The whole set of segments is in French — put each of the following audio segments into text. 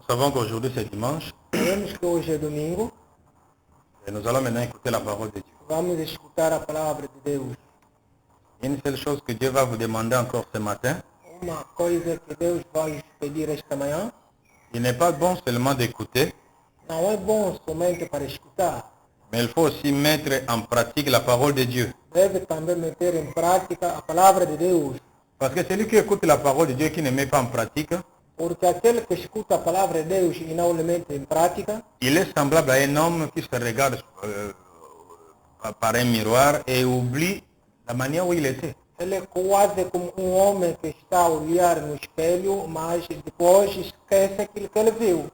Nous savons qu'aujourd'hui c'est dimanche Sabemos que hoje é domingo. et nous allons maintenant écouter la parole de Dieu. Vamos escutar a palavra de Deus. Une seule chose que Dieu va vous demander encore ce matin, Uma coisa que Deus vai pedir esta manhã, il n'est pas bon seulement d'écouter, não é bom somente para escutar. mais il faut aussi mettre en pratique la parole de Dieu. Deve também meter em prática a palavra de Deus. Parce que celui qui écoute la parole de Dieu et qui ne met pas en pratique, Porque aquele que escuta a palavra de Deus e não o mete em prática, il est semblable à un homme qui se regarde par un miroir et oublie la manière où il était. ele é quase como um homem que está a olhar no espelho, mas depois esquece aquilo que ele viu.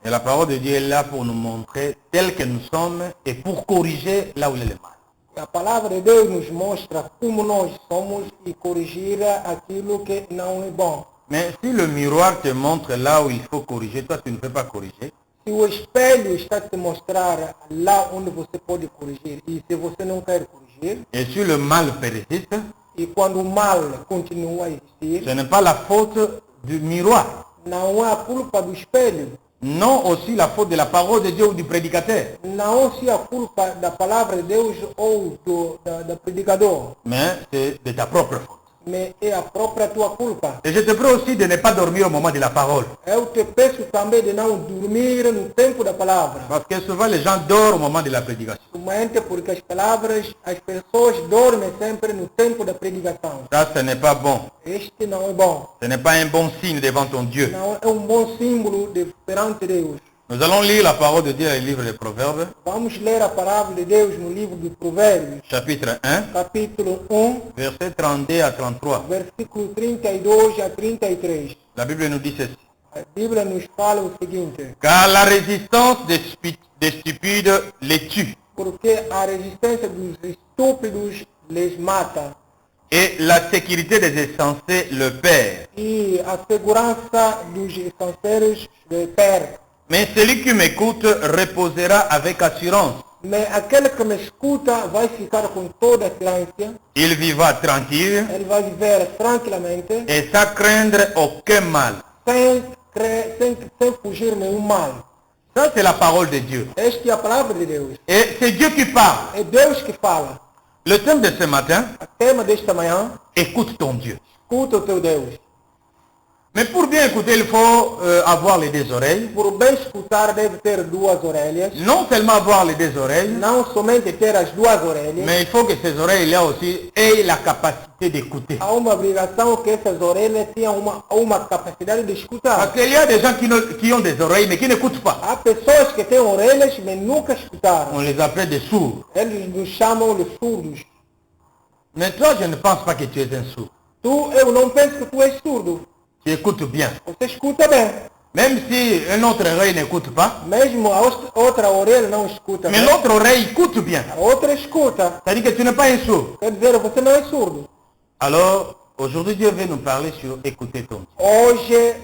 Et la parole de Dieu est là pour nous montrer tel que nous sommes et pour corriger là où il est le mal. A palavra de Deus nos mostra como nós somos e corrigir aquilo que não é bom. Mais si le miroir te montre là où il faut corriger, toi tu ne peux pas corriger. Se o espelho está a te mostrar lá onde você pode corrigir e se você não quer corrigir, Et si le mal persiste, e quando o mal continua a existir, ce n'est pas la faute du miroir. não é a culpa do espelho, Non aussi la faute de la parole de Dieu ou du prédicateur. não se a culpa da palavra de Deus ou do predicador, Mais c'est de ta propre faute. mas é a própria tua culpa. Et je te prie aussi de ne pas dormir au moment de la parole. Eu te peço também de não dormir no tempo da palavra. Parce que souvent les gens dorment au moment de la prédication. Somente porque as pessoas dormem sempre no tempo da predicação. Ça, ce n'est pas bon. Este não é bom. Ce n'est pas un bon signe devant ton Dieu. Não é um bom símbolo perante Deus. Nous allons lire la parole de Dieu dans le livre des Proverbes, Vamos ler a palavra de Deus no livro de Provérbios, chapitre 1, capítulo 1, versets 32 à 33. versículo 32 a 33. La Bible nous dit ceci. A Bíblia nos fala o seguinte: Car la résistance des stupides les tue, porque a resistência dos estúpidos les mata et la sécurité des insensés le perd. e a segurança dos estrangeiros les perde. Mais celui qui m'écoute reposera avec assurance. Mas aquele que me escuta vai ficar com toda a silência, Il vivra tranquille ele vai viver tranquilamente, et sans craindre aucun mal. sem fugir nenhum mal. Ça, c'est la parole de Dieu. Esta é a palavra de Deus. Et c'est Dieu qui parle. É Deus que fala. Le thème de ce matin, O tema desta manhã, écoute ton Dieu. escuta o teu Deus. Mais pour bien écouter, il faut avoir les deux oreilles. Por bem escutar, deve ter duas orelhas. Non seulement avoir les deux oreilles, Não somente ter as duas orelhas. mais il faut que ces oreilles-là aussi aient la capacité d'écouter. Há uma obrigação que essas orelhas tenham uma capacidade de Parce escutar. qu'il y a des gens qui ont des oreilles mais qui n'écoutent pas. Há pessoas que têm orelhas, mas nunca escutaram. On les appelle des sourds. Eles nos chamam de surdos. Mais toi, je ne pense pas que tu es un sourd. Eu não penso que tu és surdo. Tu écoutes bien. Você escuta bem. Même si une autre oreille n'écoute pas, Mesmo a outra orelha não escuta mais bem. l'autre oreille écoute bien. A outra escuta. C'est-à-dire que tu n'es pas un sourd. Quer dizer, você não é surdo. Alors, aujourd'hui, Dieu veut nous parler sur écouter ton Dieu. Hoje,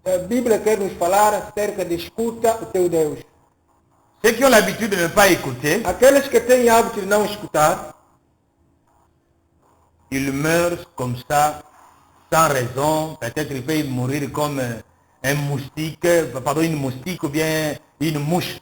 a Bíblia quer nos falar acerca de escuta o teu Deus. Ceux qui ont l'habitude de ne pas écouter, Aqueles que têm hábito de não escutar, ils meurent comme ça, sans raison. Peut-être ils peuvent mourir comme un moustique, pardon, une moustique ou bien une mouche.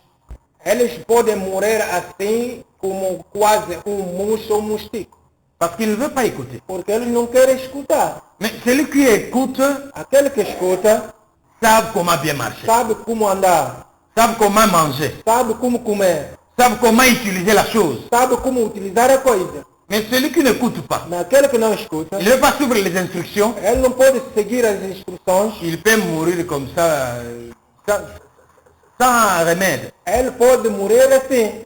eles podem morrer assim, como quase mouche ou mosquito. Parce qu'ils ne veulent pas écouter. Porque eles não querem escutar. Mais celui qui écoute Aquele que escuta, savent comment bien marcher, sabe como andar, savent comment manger, sabe como comer, savent comment utiliser la chose. sabe como utilizar a coisa. Mais celui qui n'écoute pas, Mas aquele que não escuta, il ne veut pas suivre les instructions, ele não pode seguir as instruções, il peut mourir comme ça, sans remède. ele pode morrer assim.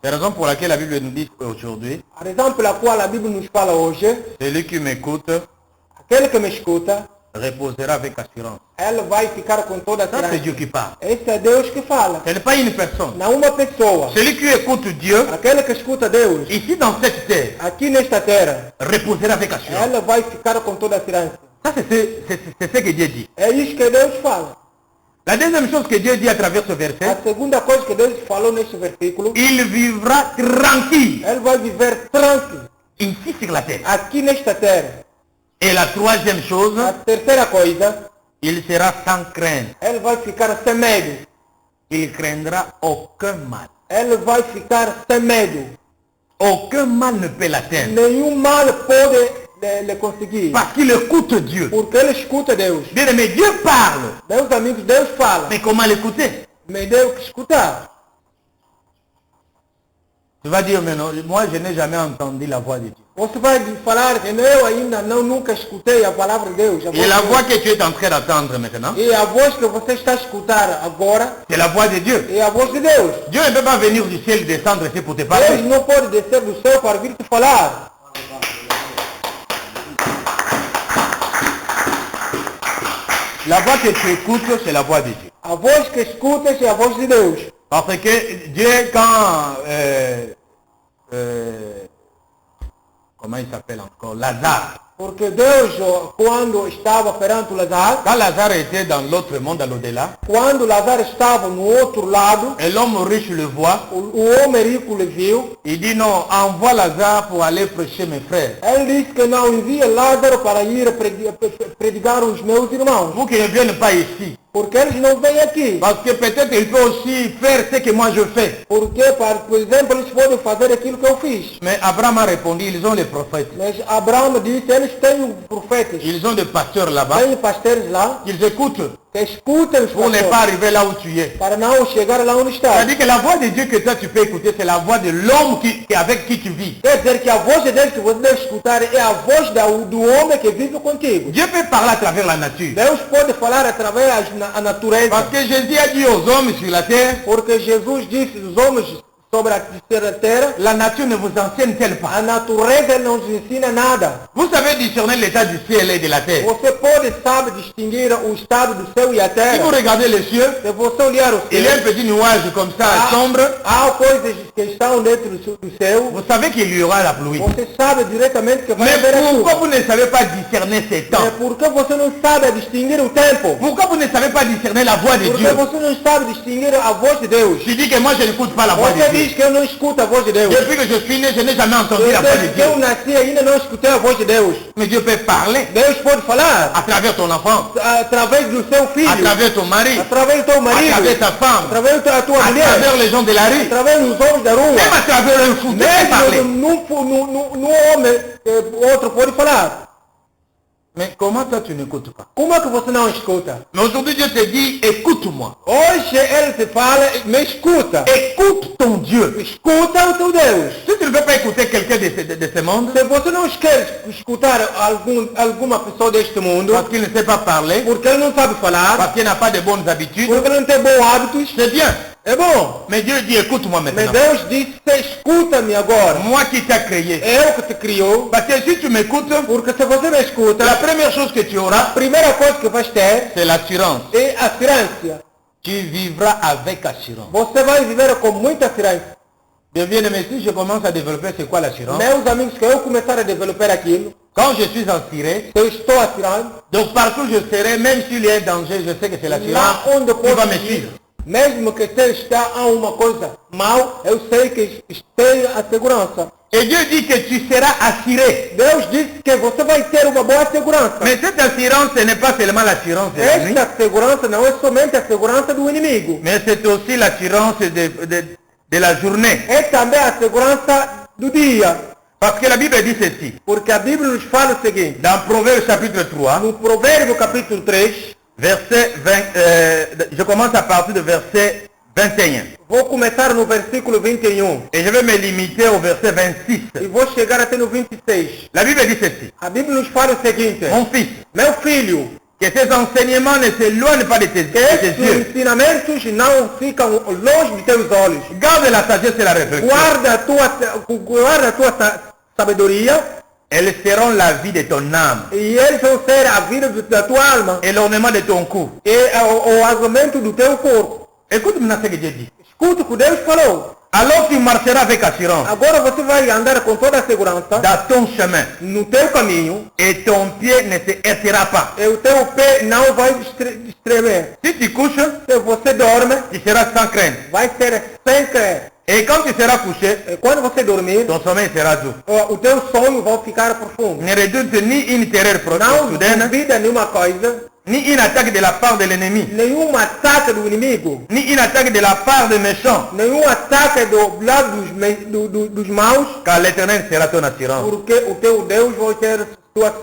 C'est la raison pour laquelle la Bible nous dit aujourd'hui, A razão pela qual a Bíblia nos fala hoje, celui qui m'écoute aquele que me escuta, reposera avec assurance. ele vai ficar com toda a Ça, c'est Dieu segurança. qui parle. Esse é Deus que fala, Ce n'est pas une personne. não uma pessoa. Celui qui écoute Dieu, Aquele que escuta Deus, ici dans cette terre, aqui nesta terra, reposera avec assurance. ele vai ficar com toda a segurança. Ça, c'est ce que Dieu dit. É isso que Deus fala. La deuxième chose que Dieu dit à travers ce A verset, segunda coisa que Deus falou neste versículo, il vivra tranquille ele vai viver tranquilo ici sur la terre. aqui nesta terra. Et la troisième chose, A terceira coisa, Il sera sans crainte. ele vai ficar sem medo. Il craindra aucun mal. Ele vai ficar sem medo. Aucun mal ne peut l'atteindre. Nenhum mal pode lhe conseguir. Parce qu'il écoute Dieu. Porque ele escuta Deus. Bien aimé, Dieu parle. Meus amigos, Deus fala. Mais comment l'écouter? Mas Deus que escutar. Tu vas dire, mais non, moi je n'ai jamais entendu la voix de Dieu. Você vai falar que eu ainda nunca escutei a palavra de Deus. Et la voix que tu es en train d'attendre maintenant, E a voz que você está a escutar agora c'est la voix de Dieu. é a voz de Deus. Dieu ne peut pas venir du ciel et descendre ici pour te Deus parler. não pode descer do céu para vir te falar. La voix que tu écoutes, c'est la voix de Dieu. A voz que escutas é a voz de Deus. Parce que Dieu, quand... comment il s'appelle encore? Lazare. Porque Deus, quando estava perante Lázaro, Quand Lazare était dans l'autre monde, à l'au-delà, quando Lázaro estava no outro lado, et l'homme riche le voit, o homem rico le viu. il dit non, envoie Lazare pour aller prêcher mes frères. Ele disse que não envia Lázaro para ir predicar os meus irmãos. Pour qu'ils ne viennent pas ici. Porque eles não vêm aqui. Parce que peut-être il peut aussi faire ce que moi je fais. Porque, por exemplo, eles podem fazer aquilo que eu fiz. Mais Abraham a répondu, ils ont les prophètes. Mas Abraão disse, eles têm profetas, Ils ont des pasteurs là-bas. têm pastores lá, Ils écoutent que escutam os pour ne pas pastores, arriver là où tu es. para não chegar lá onde está. C'est-à-dire que la voix de Dieu que toi tu peux écouter, c'est la voix de l'homme avec qui tu vis. Quer dizer que a voz de Deus que você deve escutar é a voz do homem que vive contigo. Dieu peut parler à travers la nature. Deus pode falar através da natureza. Parce que Jésus a dit aux hommes sur la terre, Porque Jesus disse aos homens sobre a terra, la nature ne vous enseigne-t-elle pas? a natureza não nos ensina nada. Vous savez discerner l'état du ciel et de la terre. Você pode, sabe, distinguir o estado do céu e a Si vous terra. regardez les cieux, Se você olhar o il y a un céu, petit nuage comme ça, sombre. há coisas que estão dentro do céu. Vous savez qu'il y aura la pluie. Você sabe diretamente que vai Mais haver a pourquoi chuva. vous ne savez pas discerner ces temps? É porque você não sabe distinguir o tempo. Pourquoi vous ne savez pas discerner la voix de Porque Dieu? você não sabe distinguir a voz de Deus. Tu dis que moi je n'écoute pas la voix de Você Dieu. diz que eu não escuto a voz de Deus. Depuis que je suis né, je n'ai jamais entendu la voix de Desde que eu Dieu. nasci ainda não escutei a voz de Deus. Mais Dieu peut parler Deus pode falar à travers ton enfant, através do seu à filho, travers ton mari, através do teu à marido, travers ta femme, através da tua à mulher, travers les gens de la rue, através dos homens da rua. même à travers un fou. Dieu peut parler. Mesmo no homem que outro pode falar. Mais comment toi tu n'écoutes pas? Como é que você não escuta? Mais aujourd'hui Dieu te dit, écoute-moi. Hoje ele te fala, me escuta. Écoute ton Dieu. Escuta o teu Deus. Si tu ne veux pas écouter quelqu'un de ce monde, Se você não quer escutar alguma pessoa deste mundo, parce qu'il ne sait pas parler, porque ele não sabe falar, parce qu'il n'a pas de bonnes habitudes, porque ele não tem bons hábitos, c'est bien. é bom. Mais Dieu dit, écoute-moi Mas maintenant. Deus disse, escuta-me agora. Moi qui t'ai créé. Eu que te criou, Parce que si tu m'écoutes, porque se você me escuta, la première chose que tu a auras, primeira coisa que vais ter c'est l'assurance. é assurância. Tu vivras avec assurance. Você vai viver com muita assurância. Bien aimé, si je commence à développer c'est quoi l'assurance? Meus amigos, que eu começar a desenvolver aquilo, Quand je suis assuré, eu estou assurando, donc partout je serai, même s'il y a un danger, je sais que c'est lá l'assurance onde eu qui va posso me ir, suivre. mesmo que está a uma coisa mal, eu sei que tenho a segurança. Et Dieu dit que tu seras assuré. Deus disse que você vai ter uma boa segurança. Mais cette assurance, ce n'est pas seulement l'assurance de l'ennemi, Esta segurança não é somente a segurança do inimigo. mais c'est aussi l'assurance de la journée. É também a segurança do dia. Parce que la Bible dit ceci. Porque a Bíblia nos fala o seguinte. Dans Proverbe chapitre 3, No Provérbio capítulo 3, verset 20, je commence à partir de verset 21. vou começar no versículo 21 Et je vais me limiter au verset 26. e vou chegar até no 26. La Bible dit ceci. A Bíblia nos fala o seguinte. Mon fils, Meu filho, que tes enseignements ne s'éloignent pas de tes que estes yeux. ensinamentos não ficam longe de teus olhos. Garde la sagesse et la réflexion. Guarda a tua sabedoria Elles seront la vie de ton âme e eles vão ser a vida da tua alma et l'ornement de ton cou. e o argumento do teu corpo. Écoute maintenant ce que Dieu dit. Escuta o que Deus falou. Alors tu marcheras avec assurance Agora você vai andar com toda a segurança dans ton chemin no teu caminho et ton pied ne se heurtera pas. e o teu pé não vai estremer. Si tu couches, Se você dorme, tu seras sans crainte. vai ser sem crer. Et quand tu seras couché, E quando você dormir, ton sommeil sera doux. o teu sonho vai ficar profundo. Ne redoute ni une terreur Não soudaine, duvida nenhuma coisa, ni une attaque de la part de l'ennemi, nenhum ataque do inimigo, ni une attaque de la part des méchants, nenhum ataque do lado dos maus, car l'Éternel sera ton assurance. porque o teu Deus vai ser tua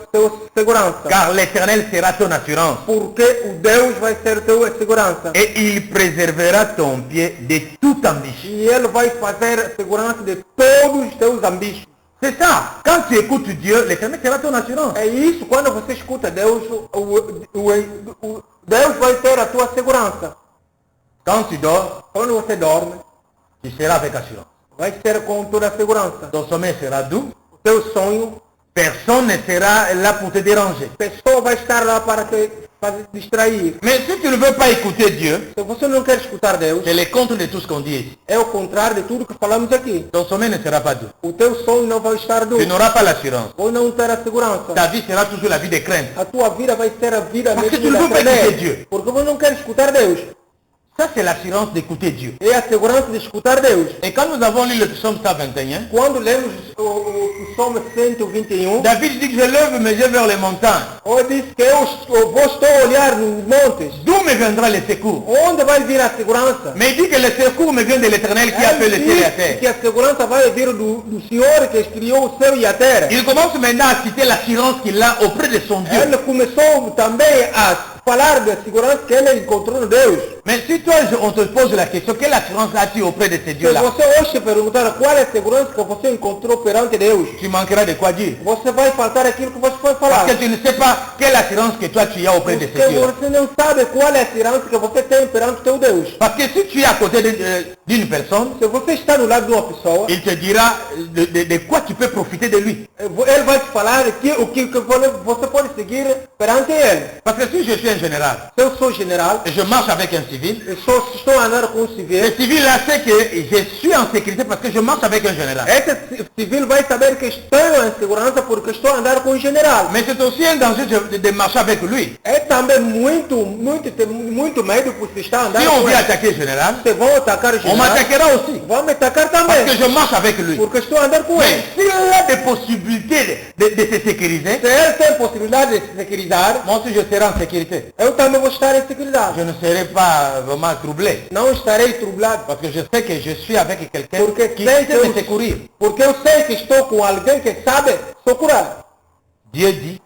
segurança. Car l'Éternel sera ton assurance. Porque o Deus vai ser tua segurança. Et il préservera ton pied de toute ambition. E Ele vai fazer segurança de todos os teus ambiços. C'est ça. Quand tu écoutes Dieu, l'Éternel sera ton assurance. É isso, quando você escuta Deus, Deus vai ter a tua segurança. Quand tu dors, Quando você dorme, tu seras avec assurance. vai ser com toda a segurança. Ton sommeil sera doux. O teu sonho, Personne ne sera là pour te déranger. a pessoa vai estar lá para te distrair. Mais si tu ne veux pas écouter Dieu, Se você não quer escutar Deus, c'est le contre de tout ce qu'on dit ici. é o contrário de tudo que falamos aqui. Ton sommeil ne sera pas doux. O teu sonho não vai estar Tu duro. n'auras pas l'assurance. Ou não ter a segurança. Ta vie sera toujours la vie de crainte. A tua vida vai ser a vida Parce que mesmo tu da não vai tremer. escutar Deus. Porque você não quer escutar Deus. Ça, c'est l'assurance d'écouter Dieu. É a segurança de escutar Deus. Et quand nous avons lu le psaume 121, Quando lemos o Salmo 121, David dit que je lève mes yeux vers les montagnes. onde diz que eu estou a olhar nos montes. D'où me viendra le secours? Onde vai vir a segurança? Mais il dit que le secours me vient de l'Éternel qui a fait le ciel et la Ele diz terre. que a segurança vai vir do Senhor que criou o céu e a terra. Il commence maintenant à citer l'assurance qu'il a auprès de son Dieu. Ele começou também a falar da segurança que ele encontrou no Deus. Mais si toi, on te pose la question, quelle assurance as-tu auprès de ces Se dieux-là? você hoje se perguntar qual é a segurança que você encontrou perante Deus, Tu manqueras de quoi dire. você vai faltar aquilo que você foi falar. Parce que tu ne sais pas quelle assurance que toi tu as auprès de ces Porque dieux. você não sabe qual é a segurança que você tem perante o teu Deus. Parce que si tu es à côté d'une personne, Se você está no lado de uma pessoa, il te dira de quoi tu peux profiter de lui. ele vai te falar o que você pode seguir perante ele. Parce que si je suis un général, Se eu sou general, et je marche avec un civil, estou a andar com um civil, le civil là sait que je suis en sécurité parce que je marche avec un général. esse civil vai saber que estou em segurança porque estou a andar com um general. Mais c'est aussi un danger de marcher avec lui. É também muito medo por se está andando Si on com vient ele. attaquer le général, Se vão atacar o on general, m'attaquera aussi. vão me atacar Parce também. que je marche avec lui. Porque estou a andar com Mais ele. s'il a des possibilités de se sécuriser, Se ele tem possibilidade de se securizar, moi aussi je serai en sécurité. eu também vou estar em seguridade. Je ne serai pas vraiment troublé. Não estarei troublado. Parce que je sais que je suis avec quelqu'un Porque qui sei sait me que secourir. porque eu sei que estou com alguém que sabe socorrer. Dieu dit,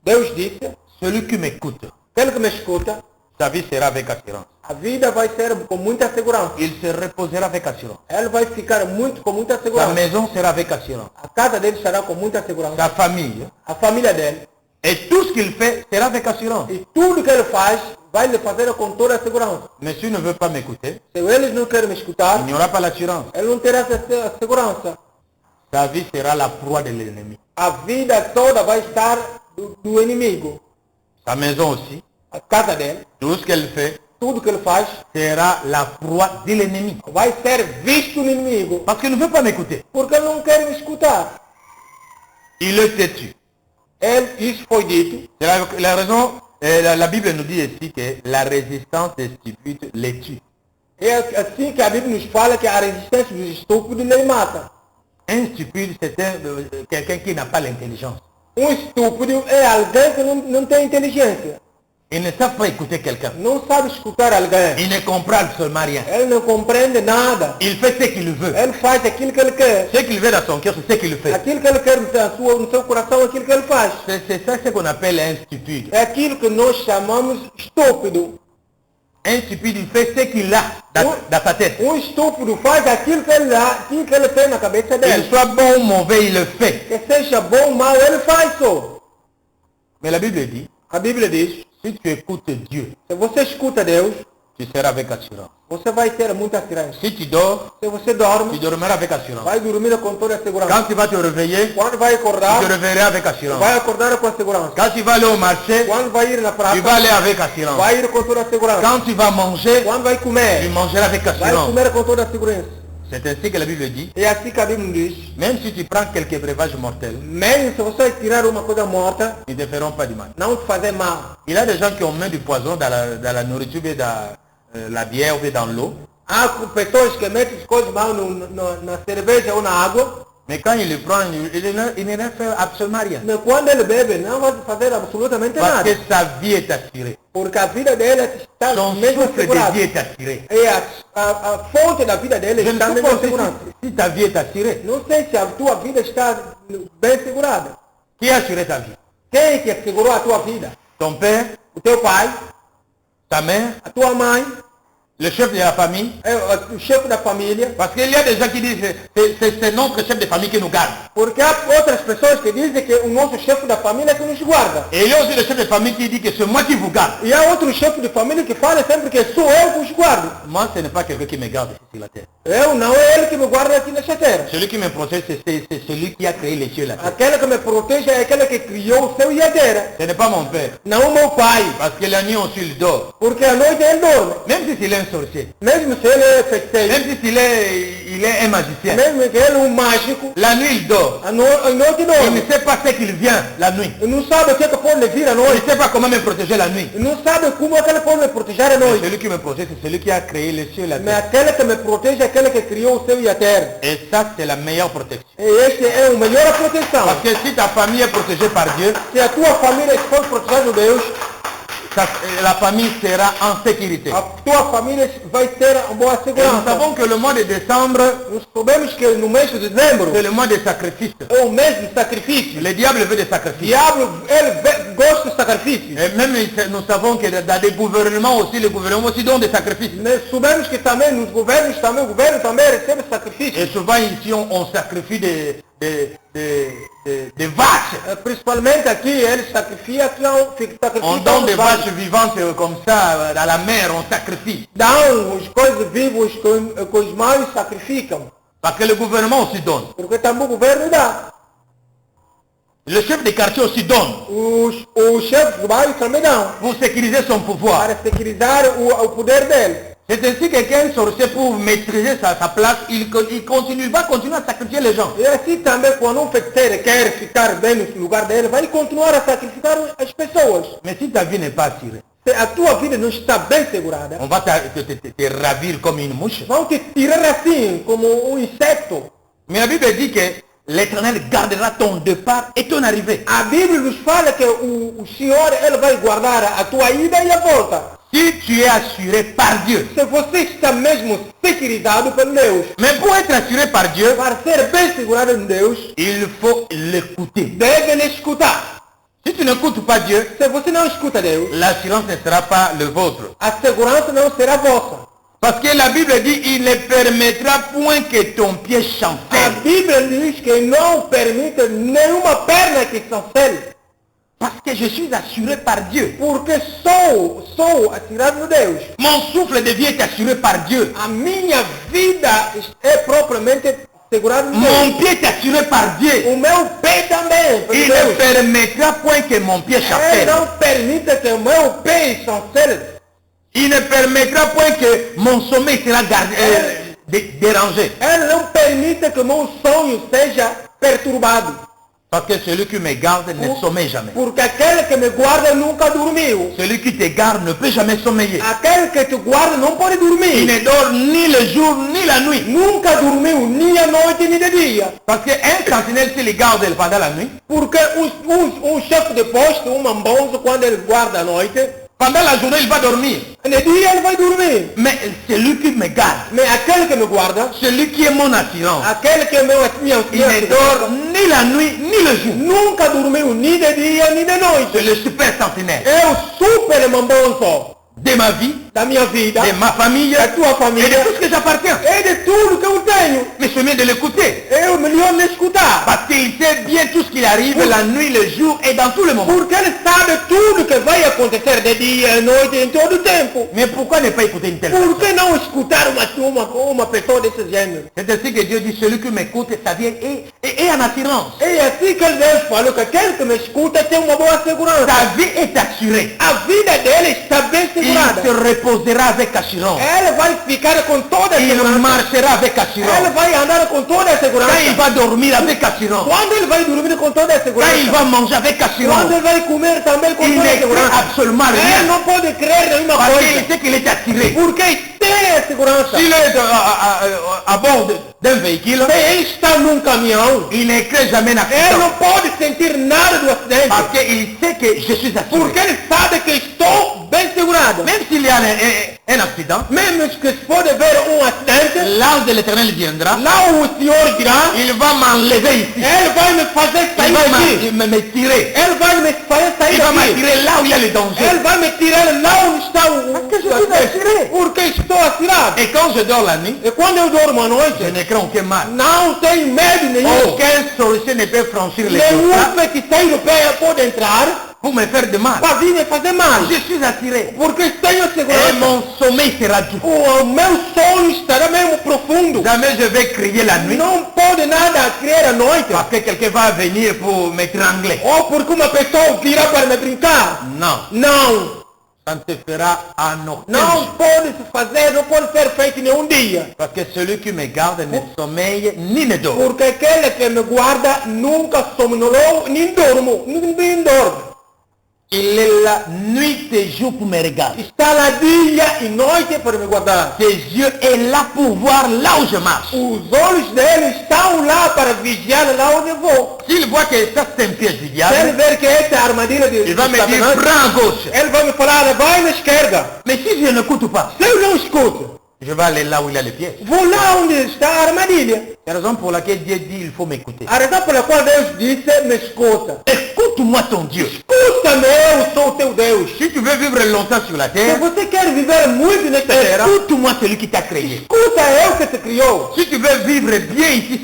Deus disse, celui qui m'écoute, aquele que me escuta, sa vie sera avec assurance. a vida vai ser com muita segurança. Il se reposera avec assurance. Ele vai ficar com muita Sa segurança. maison sera avec assurance. A casa dele estará com muita segurança. Sa famille. A família dele. Et tout ce qu'il fait sera avec assurance. E tudo que ele faz vai lhe fazer com toda a segurança. Mais s'il ne veut pas m'écouter, Se eles não querem me escutar, il n'y aura pas l'assurance. ele não terá essa segurança. Sa vie sera la proie de l'ennemi. A vida toda vai estar do inimigo. Sa maison aussi. A casa dele, Tout ce qu'elle fait tudo que ele faz, sera la proie de l'ennemi. vai ser visto no inimigo. Parce qu'il ne veut pas m'écouter. Porque ele não quer me escutar. Il est têtu. Isso foi dito. C'est la raison, la Bible nous dit ici que la résistance des stupides les tue. É assim que a Bíblia nos fala que a resistência dos estúpidos lhe mata. Un stupide, c'est quelqu'un qui n'a pas l'intelligence. Estúpido é alguém que não tem inteligência. Ils ne savent pas écouter quelqu'un. Não sabe escutar alguém. Il ne comprend absolument rien. Ele não compreende nada. Il fait ce qu'il veut. Ele faz aquilo que ele quer. Ce qu'il veut dans son cœur, c'est ce qu'il fait. Aquilo que ele quer no seu coração, aquilo que ele faz. C'est ça ce qu'on appelle un stupide. É aquilo que nós chamamos estúpido. Un stupide, il fait ce qu'il a dans sa tête. Estúpido faz aquilo que ele tem na cabeça Qu'il dele. soit bon ou mauvais, il le fait. Que seja bom ou mal, ele faz só. Mais la Bible dit, A Bíblia diz, si tu écoutes Dieu, se você escuta Deus, tu seras avec assurance. você vai ter muita segurança. Si tu dors, Se você tu dorme, dormiras avec assurance. vai dormir com toda a segurança. Quand tu vas te réveiller, Quando vai tu acordar, te réveilleras avec assurance. vai acordar com a segurança. Quand tu vas aller au marché, Quando vai ir na tu praça, vas aller avec assurance. vai ir com toda a segurança. Quand tu vas manger, Quando vai tu comer, mangeras avec vai assurance. comer com toda a segurança. C'est ainsi que la Bible dit, É assim que a Bíblia diz. même si tu prends quelques breuvages mortels, Mesmo se você tirar uma coisa morta, ils ne te feront pas du mal. não te fazer mal. Il y a des gens qui ont mis du poison dans la nourriture, ou dans la bière ou dans l'eau. Há pessoas que metem coisas mal na cerveja ou na água. Mais quand il le prend, il ne fait absolument rien. Mas quando ele bebe, não vai fazer absolutamente Parce nada. que sa vie est assurée. Porque a vida dele está Son mesmo souffle de assegurada. vie est assuré. E a fonte da vida dele Je ne está sais mesmo pas assegurada. si ta vie est assurée. Não sei se a tua vida está bem segurada. Qui a assuré ta vie? Quem que assegurou a tua vida? Ton père, O teu pai, ta mère, a tua mãe, le chef de la famille? o chefe da família. Parce qu'il y a des gens qui disent que c'est notre chef de famille qui nous garde. Porque há outras pessoas que dizem que o nosso chefe da família é que nos guarda. Et il y a aussi le chef de famille qui dit que c'est moi qui vous garde. E há outro chefe de família que fala sempre que sou eu que os guardo. Moi, ce n'est pas quelqu'un qui me garde ici sur la terre. Eu não é ele que me guarda aqui nesta terra. Celui qui me protège, c'est celui qui a créé les cieux et la terre. Aquele que me protege é aquele que criou o céu e a terra. Ce n'est pas mon père. Não o meu pai. Parce que la nuit aussi il dort. Porque à noite ele dorme. Même si c'est un sorcier. Mesmo se ele é feiticeiro. Même si il est un magicien. Mesmo que ele é mágico. La nuit il dort. À noite Il dorme. ne sait pas ce qu'il vient la nuit. E não sabe o que pode vir à Il noite. ne sait pas comment me protéger la nuit. E não sabe como é que ele pode me proteger à noite. Celui qui me protège, c'est celui qui a créé les cieux et la Mas terre. aquele que me protege é aquele que criou o céu e a terra. Et ça, c'est la meilleure protection. E este é a melhor proteção. Parce que si ta famille est protégée par Dieu, Se a tua família for protegida por Deus, la famille sera en sécurité. a tua família vai ter uma boa Et nous segurança. savons que le mois de décembre, Nós sabemos que no mês de dezembro c'est le mois des sacrifices. é o mês de sacrifício. Le diable veut des O sacrifices. diabo, ele gosta de sacrifício. Et même nous savons que dans des gouvernements aussi, les gouvernements aussi donnent des sacrifices. Nós sabemos que também nos governos, também, o governo também recebe sacrifício. Et souvent ici, on sacrifie des vaches. Principalmente aqui, eles sacrificam On donne des vaches vivantes comme ça, dans la mer, on sacrifie. dão as coisas vivas que os maus sacrificam. Parce que le gouvernement aussi donne. Porque também o governo dá. Le chef de quartier aussi donne. Os chefes do bairro também dão. Pour sécuriser son pouvoir. Para securizar o poder dele. C'est ainsi que quelqu'un sorcier pour maîtriser sa place, il va continuer à sacrifier les gens. E assim também, quando um feiticeiro quer ficar bem no lugar dele, vai continuar a sacrificar as pessoas. Mais si ta vie n'est pas assurée, Se a tua vida não está bem segurada, on va te ravir comme une mouche. vão te tirar assim, como um inseto. Mais la Bible dit que l'Éternel gardera ton départ et ton arrivée. A Bíblia nos fala que o Senhor ele vai guardar a tua ida e a volta. Si tu es assuré par Dieu. Se você está mesmo securizado por Deus, Mais pour être assuré par Dieu, para ser bem segurado em Deus, il faut l'écouter. deve lhe escutar. Si tu n'écoutes pas Dieu, Se você não escuta Deus, l'assurance ne sera pas le vôtre. a segurança não será vossa. Parce que la Bible dit, il ne permettra point que ton pied A chancelle. Bíblia diz que não permite nenhuma perna que chancele. Parce que je suis assuré par Dieu. Porque sou atirado no Deus. Mon souffle de vie est assuré par Dieu. A minha vida é propriamente segurada no Mon Deus. pied est assuré par Dieu. O meu pé também, por Il ne Deus. permettra point que mon pied Ele chancelle. não permite que o meu pé chancele. Il ne permettra point que mon sommeil sera dérangé. Ele não permite que o meu sonho seja perturbado. Parce que celui qui me garde ne sommeille jamais. Porque aquele que me guarda nunca dormiu. Celui qui te garde ne peut jamais sommeiller. Aquele que te guarda não pode Il dormir. ne dort ni le jour ni la nuit. Nunca dormiu, nem à noite, nem de dia. Parce qu'un sentinelle, s'il garde pendant la nuit, Porque chefe de posto, um mambonzo, quando ele guarda à noite, pendant la journée, il va dormir. no dia ele vai dormir. Mais celui qui me garde, Mas aquele que me guarda, celui qui est mon assurance, aquele que é minha il ne dort ni la nuit ni le jour. nunca dormiu, nem de dia, nem de noite. C'est le super sentinelle É o super mambonzo de ma vie, da minha vida, de ma famille da tua et de família, tout ce que j'appartiens. é de tudo que eu tenho. Mais c'est mieux de l'écouter. É o melhor de escutar. Parce qu'il sait bien tout ce qui arrive la nuit, le jour et dans tout le moment. Porque ele sabe tudo que vai acontecer de dia, à noite, em todo o tempo. Mais pourquoi ne pas écouter une telle Por personne? que não escutar uma pessoa desse gênero? C'est ainsi que Dieu dit, celui qui m'écoute, sa vie est en assurance. É assim que Deus falou que aquele que me escuta tem uma boa segurança. Sa vie est assurée. A vida dele está bem Il segurada. se reposera avec assurance. Ele vai ficar com toda a Il segurança. marchera avec Ele assurance. vai andar com toda a segurança. Quand il va dormir avec assurance. Quando ele vai dormir com toda a Quand segurança. il va manger avec Quando assurance. ele vai comer também com Il toda a ne craint segurança. absolument Ele rien. não pode crer nenhuma Parce coisa. qu'il sait qu'il est attiré. Porque tem a segurança. S'il est à bord d'un véhicule, Se ele está num caminhão, il ne crée jamais ele d'accident. não pode sentir nada do acidente. Parce qu'il sait que je suis assuré. Porque ele sabe que estou bem segurado. Même s'il y a un accident, Mesmo que se pode haver acidente, l'ange de l'éternel viendra, lá o Senhor dirá, il va m'enlever ici. ele vai me fazer Il sair va daqui. me tirer. Ele vai me fazer sair Il va daqui. m'attirer là où il y a le danger. Ele vai me tirar lá onde está o Porque je suis assuré. Porque estou atirado. Et quand je dors la nuit, E quando eu durmo à je noite, ne crains aucun mal. não tenho medo nenhum. Aucun sorcier ne peut franchir les Nenhum portails feiticeiro pode entrar pour me faire de mal. para vir me fazer mal. Je suis attiré. Porque tenho Et segurança. mon sommeil sera doux. O meu sono estará mesmo profundo. Jamais je vais crier la nuit Não pode nada criar à noite. parce que quelqu'un va venir pour m'étrangler. Ou porque uma pessoa virá para me brincar. Non, Não. ça ne se fera en aucun Não jour. pode se fazer, não pode ser feito nenhum dia. Parce que celui qui me garde ne sommeille ni ne dort. Porque aquele que me guarda nunca somnolou, nem dormo, nem dorme. Il est là nuit et jour pour me regarder. Está lá dia e noite para me guardar. Ses yeux est là pour voir là où je marche. Os olhos dele estão lá para vigiar lá onde eu vou. S'il voit que ça c'est un piège du Se ele diable, ver que essa é a armadilha de il va me dire Satanás, prends à gauche. ele vai me falar, vai na esquerda. Mais si je n'écoute pas, Se eu não escuto, je vais aller là où il y a le piège. vou lá onde está a armadilha. C'est la raison pour laquelle Dieu dit il faut m'écouter. A razão pela qual Deus disse, me escuta. Écoute-moi ton Dieu. Escuta-me, eu sou o teu Deus. Si tu veux vivre longtemps sur la Se terre, você quer viver muito nesta terra, écoute-moi celui qui t'a créé. escuta eu que te criou. Si tu veux vivre bien ici,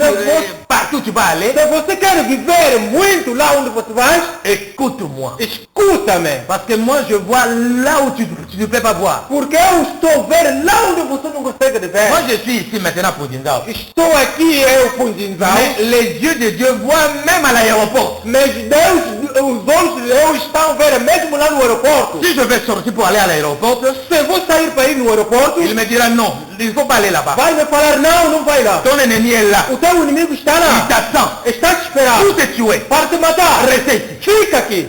partout où tu vas aller, Se você quer viver muito lá onde você vai, écoute-moi. escuta-me. Parce que moi je vois là où tu ne peux pas voir. Porque eu estou ver lá onde você não consegue de ver. Moi je suis ici maintenant pour Dindao. Estou aqui, eu Punzinzal. Mais les yeux de Dieu voient même à l'aéroport. Mas Deus, os olhos de Deus estão ver mesmo lá no aeroporto. Si je vais sortir pour aller à l'aéroport, Se vou sair para ir no aeroporto, il me dira non, il ne faut pas aller là-bas. vai me falar, não, não vai lá. Ton ennemi est là. O teu inimigo está Il lá. t'attend. Está te esperando. Pour te tuer. Para te matar. Reste ici. Fica aqui.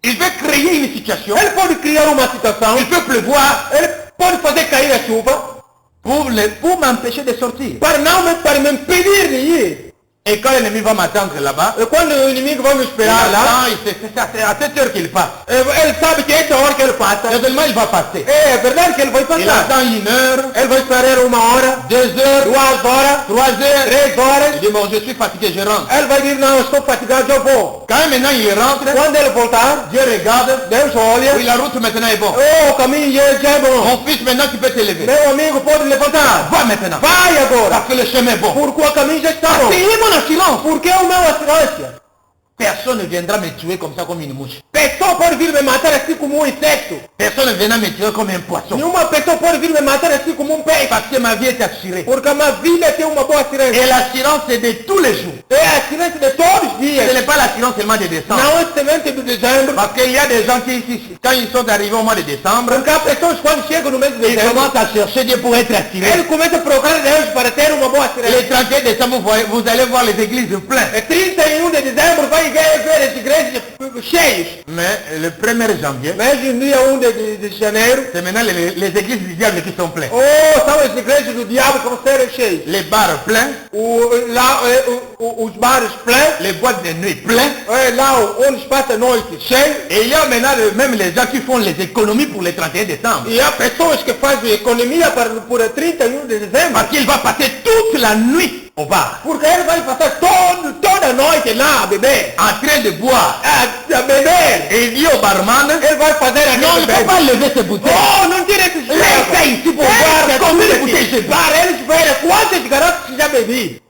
Il veut créer une situation. Ele pode criar uma situação. Il peut pleuvoir Ele pode fazer cair a chuva. pour m'empêcher de sortir. Para me impedir de ir. Et quand l'ennemi va m'attendre là-bas, E quando o inimigo vai me esperar lá, c'est à cette heure qu'il passe. ele sabe que essa hora que ele passa. Seulement il va passer. É verdade que ele vai Il passar. attend 1 heure, Ele vai esperar 1 hora, 2 heures, 2 horas, 3 heures. 3 horas. Il dit bon, je suis fatigué, je rentre. Ele vai dizer, não, eu estou fatigado, eu vou. Quand maintenant il rentre, Quando ele voltar, Dieu regarde, Deus olha. oui, la route maintenant est bon. Oh, o caminho já é bom. Mon fils, maintenant tu peux te lever. Meu amigo pode levantar. Va maintenant. Vai agora. Parce que le chemin est bon. Porque o caminho já está bom. Payez mon assurance. Porque é o meu assurância. Personne ne viendra me tuer comme ça comme une mouche. Pessoa pode vir me matar assim como inseto. Personne ne viendra me tuer comme un poisson. Nenhuma pessoa pode vir me matar assim como peixe. Parce que ma vie est assurée. Porque a minha vida tem uma boa assurância. Et l'assurance c'est de tous les jours. É a assurância de todos os Ce dias. n'est pas l'assurance seulement de décembre. Não é semente do dezembro. Parce qu'il y a des gens qui, quand ils sont arrivés au mois de décembre, Porque há pessoas quando chegam no mês de ils dezembro, commencent à chercher Dieu pour être assurés. ele começa a procurar Deus para ter uma boa assurância. Le 31 décembre, vous allez voir les églises pleines. É 31 de dezembro vai ver as igrejas cheias. Mais le 1er janvier, Mas no dia 1 de janeiro, c'est maintenant les églises du diable qui sont pleines. oh, são as igrejas do diabo que vão ser cheias. Les bars pleins, Os bares pleins, les boîtes de nuit pleines. lá onde se passa a noite cheio. Et il y a maintenant même les gens qui font les économies pour le 31 décembre. E há pessoas que fazem economia para por 31 de dezembro. Parce qu'il va passer toute la nuit au bar, Porque ele vai passar toda a noite lá a beber. en train de boire. A beber. Et il dit au barman, Ele vai fazer a non, il ne faut pas lever ces bouteilles. Oh, não tira esses Laisse ici pour voir combien de bouteilles j'ai bu. Para eles verem quantas garotas já bebi.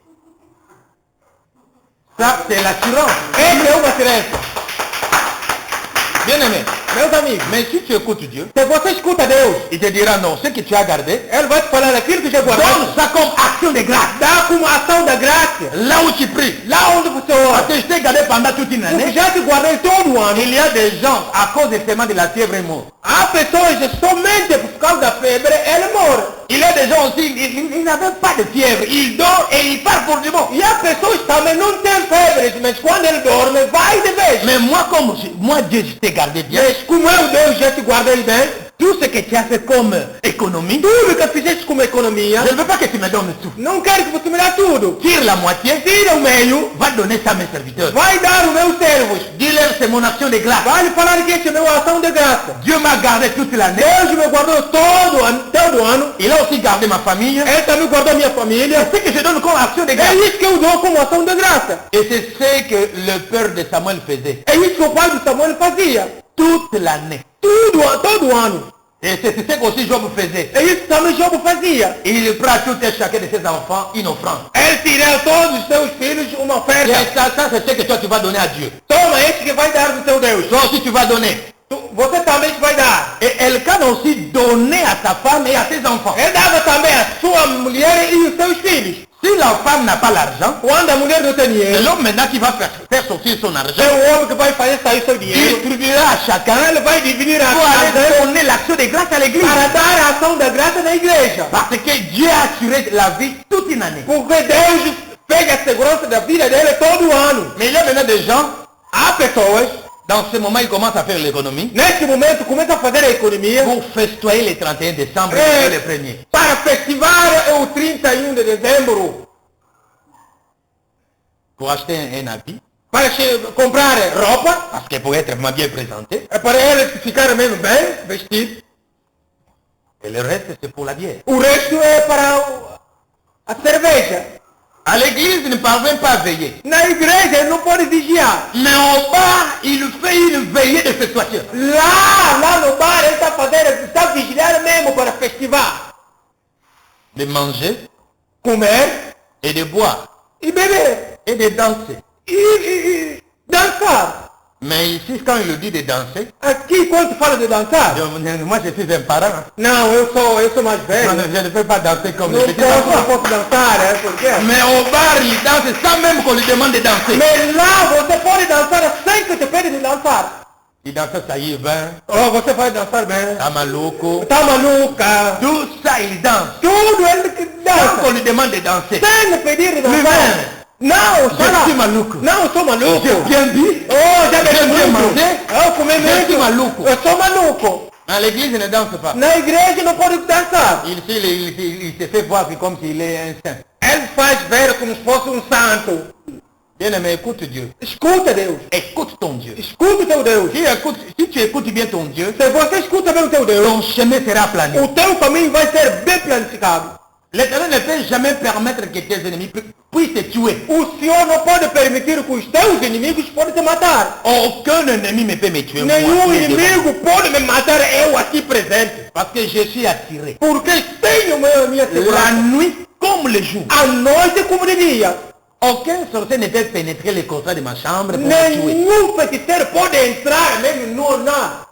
Ça, c'est l'assurance. Essa é uma assurância. Bien aimé. Meus amigos, Mais si tu écoutes Dieu, se você escuta Deus, il te dira non, ce que tu as gardé, ele vai te falar aquilo que já donne guardou. ça comme action de grâce. Dá como ação da graça. Là où tu pries. Lá onde você ora. Parce que je t'ai gardé pendant toute une Porque année. já te guardei todo o ano. Il y a des gens, à cause des seulement de la fièvre, ils morts. Há pessoas que somente por causa da febre, ele morre. Il y a des gens aussi, ils n'avaient pas de fièvre. Ils dorment et ils partent pour du bon. E há pessoas que também não têm febre, mas quando ele dorme, vai de vez. Mais moi, moi Dieu, je t'ai gardé bien. Mas como eu, Deus, já te guardei bem, Tout ce que tu as fait comme économie, économie, tudo que fizeste como economia, je ne veux pas que tu me donnes tout. não quero que você me dê tudo. Tire la moitié, Tira o meio, va donner ça à mes serviteurs. vai dar o meu servos. Dis-leur, c'est mon action de grâce. Vai lhe falar que esta é a minha ação de graça. Dieu m'a gardé toute l'année. Deus me guardou todo ano. Il a aussi gardé ma famille. Ele também guardou minha família. C'est ce que je donne comme action de É grâce. isso que eu dou como ação de graça. Et c'est ce que le père de Samuel faisait. É isso que o pai de Samuel fazia. Toute l'année. Todo ano. Et c'est ce qu'aussi Job faisait. É isso que também Job fazia. Il prend tout et chacun de ses enfants une offrande. Ele tirou todos os seus filhos uma Et oferta. ça c'est ce que toi tu vas donner à Dieu. Toma, este que vai dar do seu Deus. Toi aussi tu vas donner. Você também vai dar. Et Elkan aussi donné à sa femme et à ses enfants. Ele dava também a sua mulher e os seus filhos. Si la femme n'a pas l'argent, Quando a mulher não tem c'est dinheiro, l'homme maintenant qui va faire sortir son argent. é o homem que vai fazer sair seu dinheiro. Distribuera à chacun Ele vai dividir pour a aller casa donner l'action de grâce à l'église. para dar a ação da graça na igreja. Parce que Dieu a assuré la vie toute une année. Porque Deus pega a segurança da vida dele todo ano. Mais il y a maintenant des gens, Há pessoas, dans ce moment, ils commencent à faire l'économie neste momento, começam a fazer a economia pour festoyer le 31 décembre É. et le 1er. para festivar o 31 de dezembro, Pour acheter un habit, para comprar roupa, parce que pour être bien présenté, para ele ficar mesmo bem vestido. et le reste c'est pour la bière. O resto é para a cerveja. À l'église, il ne parvient pas à veiller. Na igreja ele não pode vigiar. Mais au bar, il fait une veillée de festouation. Lá no bar ele está vigiando mesmo para festivar. De manger Comer et de boire e beber. et de danser. E dançar. Mais ici, quand il le dit de danser, Aqui, quando fala de dançar, moi je suis un parent. não, eu sou mais velho. Je ne peux pas danser comme Não les petits posso enfants. dançar, é porque... Mais au bar, il danse sans même qu'on lui demande de danser. Mas lá você pode dançar sem que te pede de dançar. Il danse ça y va, Oh, você vai dançar bem. tá maluco. Tá maluca. Tout ça, il danse. Tudo ele que Sans qu'on dança. lui demande de danser. Sem me pedir de Lui-même. dançar. Não, Je só suis lá. maluco. Não, eu sou maluco. J'ai bien dit. Oh, já bebi J'ai bien muito. mangé. Eu comi Je suis muito. maluco. Eu sou maluco. À l'église, il ne danse pas. Na igreja não pode dançar. Il se fait voir comme s'il est un saint. Ele faz ver como se fosse santo. Bien aimé, écoute Dieu. Escuta Deus. Écoute ton Dieu. Escuta o teu Deus. Si tu écoutes bien ton Dieu, Se você escuta bem o teu Deus, ton chemin sera aplani. o teu caminho vai ser bem planificado. L'Éternel ne peut jamais permettre que tes ennemis puissent te tuer. O Senhor não pode permitir que os teus inimigos podem te matar. Aucun ennemi ne peut me tuer. Moi, Nenhum qui est devant. inimigo pode me matar eu aqui presente. Parce que je suis attiré. Porque tenho minha La segurança. nuit comme le jour. A noite como de dia. Aucun sorcier ne peut pénétrer les contrats de ma chambre pour me tuer. Nenhum feiticeiro pode entrar mesmo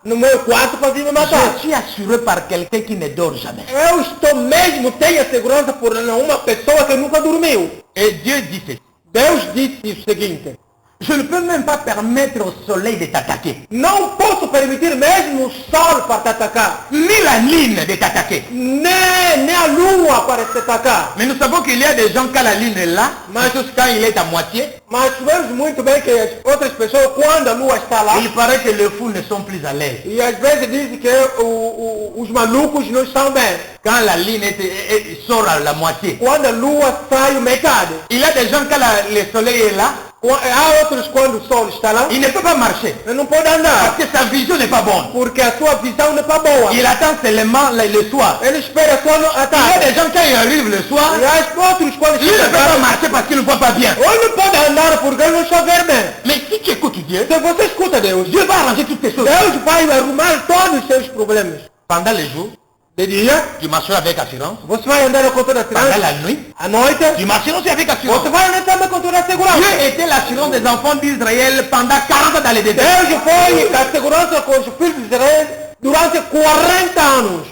no meu quarto para vir me matar. Je suis assuré par quelqu'un qui ne dort jamais. Eu estou mesmo, tenho a segurança por uma pessoa que nunca dormiu. Et Dieu dit ceci. Deus disse o seguinte. Je ne peux même pas permettre au soleil de t'attaquer. Não posso permitir mesmo o sol para te atacar. Ni la lune de t'attaquer. Nem a lua para te atacar. Mais nous savons qu'il y a des gens quand la lune est là, mais juste quand il est à moitié, Mas sabemos muito bem que as outras pessoas, quando a lua está lá, il paraît que les fous ne sont plus à l'aise. e às vezes dizem que os malucos não estão bem. Quand la lune sort à la moitié. Quando a lua sai metade. Il y a des gens quand le soleil est là, Há outros quando o sol está lá, il ne peut pas marcher. ele não pode Parce andar. que sa vision n'est pas bonne. Porque a sua visão não está boa. Il attend seulement le soir. Ele espera só no, à Il y a tarde. des gens quand ils arrivent le soir, E há outros quando ils ne chegam peuvent à pas tarde, marcher parce qu'ils ne voient pas bien. ou não pode andar porque ele não está vendo bem. Mais si tu écoutes Dieu, Se você escuta Deus, Dieu va arranger toutes tes choses. Deus vai arrumar todos os seus problemas. Pendant les jours, De dia, tu marcheras avec assurance. você vai andar com toda a Pendant segurança. la nuit, À noite, tu marcheras aussi avec assurance. você vai andar também com toda a segurança. Dieu était l'assurance des enfants d'Israël pendant 40 ans dans les déserts. Deus foi a segurança com os filhos de Israel durante 40 anos.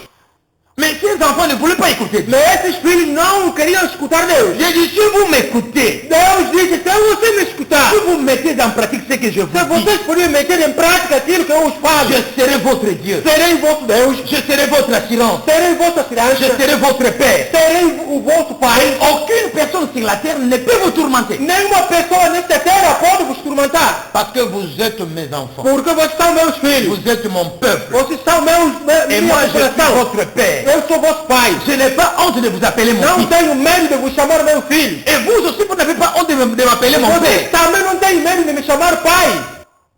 Mais ces enfants ne voulaient pas écouter Dieu. Mas esses filhos não queriam escutar Deus. J'ai dit, si vous m'écoutez, Deus disse, se você me escutar, si vous mettez en pratique ce que je se vous dis, vocês puderem meter em prática aquilo que eu os falo, je serai votre Dieu. serei vosso Deus, Je serai votre assurance. serei vossa Je criança, serai votre Père. serei o vosso Pai. Aucune personne sur la terre ne peut vous tourmenter. Nenhuma pessoa nesta terra pode vos turmentar, Parce que vous êtes mes enfants. porque vocês são meus filhos. Vous êtes mon peuple. Vocês são Et minha moi, je suis população. votre Père. Eu sou vosso pai. Je n'ai pas honte de vous appeler mon Não fils. tenho medo de vous chamar meu filho. Et vous aussi, vous n'avez pas honte de m'appeler mon Vocês père. também não têm medo de me chamar pai.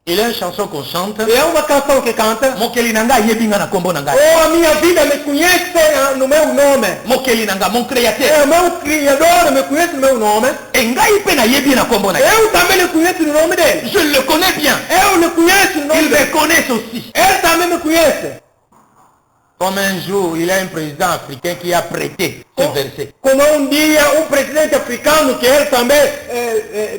Il y a une chanson qu'on chante. E é uma canção que canta. Mokeli nanga yebinga na kombo nanga. Oh, a minha vida me conhece no meu nome. Mokeli nanga, mon É créateur. o meu Criador me conhece no meu nome. Et ngai pe na yebi na kombo nanga. Eu também lhe conheço no nome dele. Je le connais bien. Eu lhe conheço no nome Il me dele. connaît aussi. Ele também me conhece. Comme un jour, il y a un président africain qui a prêté ce verset. Como dia presidente africano que ele também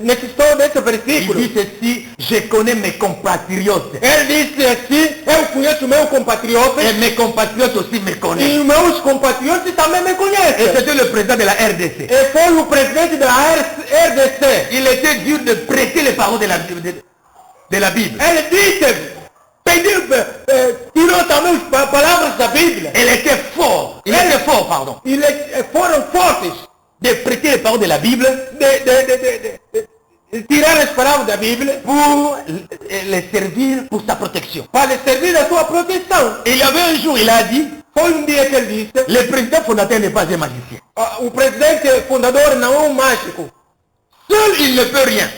necessitou desse Il versículo. dit ceci, je connais mes compatriotes. Ele disse assim, eu conheço meu compatriota Et mes compatriotes aussi me e connaissent. os meus compatriotas também me Et conhecem. c'était le président de la RDC. E foi o presidente da RDC. Il était dur de prêter les paroles de la Bible. Ele disse, tirou também as palavras da Bíblia. Il était fort. Il était fort, pardon. Foram fortes De prêter les paroles de la Bible de tirar as palavras da Bíblia pour les servir pour sa protection. para lhe servir a sua proteção. Et il y avait un jour, il a dit, Foi dia que ele disse, le président fondateur n'est pas un magicien. o presidente fundador não é mágico. Seul, il ne peut rien.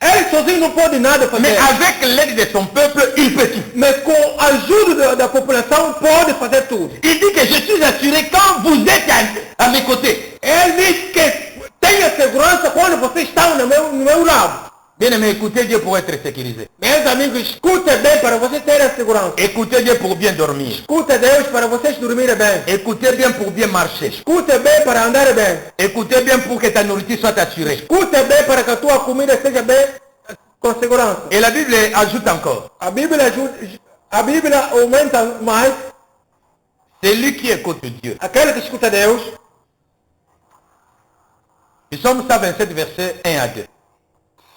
Ele sozinho não pode nada fazer. Mais avec l'aide de son peuple, il peut tout. Mas com a ajuda da população pode fazer tudo. Il dit que je suis assuré quand vous êtes à mes côtés. Ele diz que tenha segurança quando vocês estão no meu lado. Bien aimé, écoutez Dieu pour être sécurisé. Meus amigos, escuta bem para vocês terem a segurança. Écoutez Dieu pour bien dormir. Escuta Deus para vocês dormirem bem. Écoutez bien pour bien marcher. Escuta bem para andar bem. Écoutez bien pour que ta nourriture soit assurée. Escuta bem para que a tua comida seja bem com segurança. Et la Bible ajoute encore, A Bíblia aumenta mais. celui qui écoute Dieu. Aquele que escuta Deus. Nous sommes 127 versets 1 à 2.